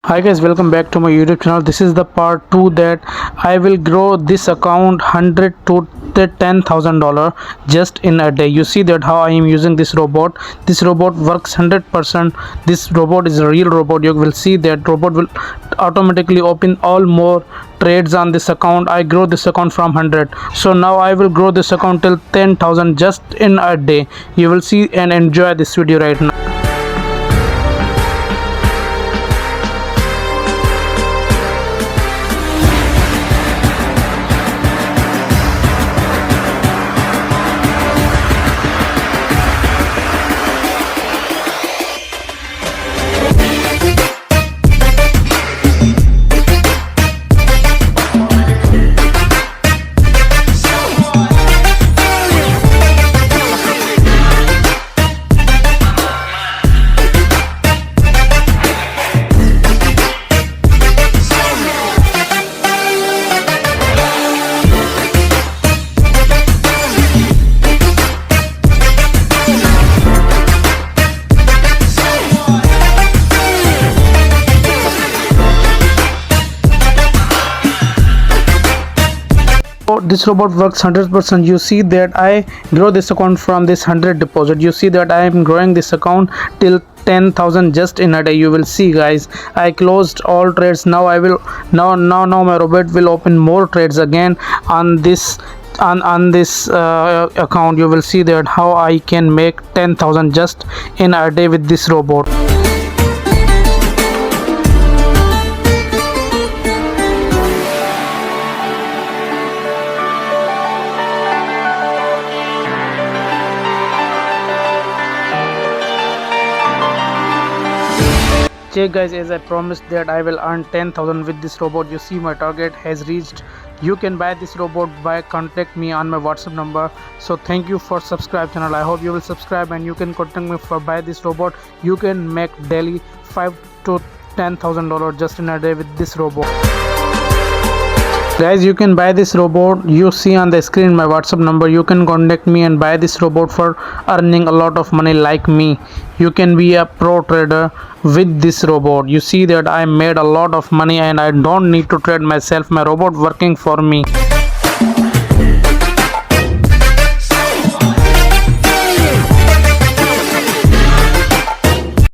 Hi guys, welcome back to my YouTube channel. This is the part 2 that I will grow this account 100 to the $10,000 just in a day. You see that how I am using this robot. This robot works 100%. This robot is a real robot. You will see that robot will automatically open all more trades on this account. I grow this account from 100, so now I will grow this account till 10,000 just in a day. You will see and enjoy this video right now. This robot works 100%. You see that I grow this account from this 100 deposit. You see that I am growing this account till 10,000 just in a day. You will see guys, I closed all trades. Now I will now my robot will open more trades again on this account. You will see that how I can make 10,000 just in a day with this robot. Check guys, as I promised that I will earn 10,000 with this robot. You see my target has reached. You can buy this robot by contact me on my WhatsApp number. So thank you for subscribe channel. I hope you will subscribe and you can contact me for buy this robot. You can make daily $5 to $10,000 just in a day with this robot. Guys, you can buy this robot. You see on the screen my WhatsApp number. You can contact me and buy this robot for earning a lot of money like me. You can be a pro trader with this robot. You see that I made a lot of money and I don't need to trade myself. My robot working for me.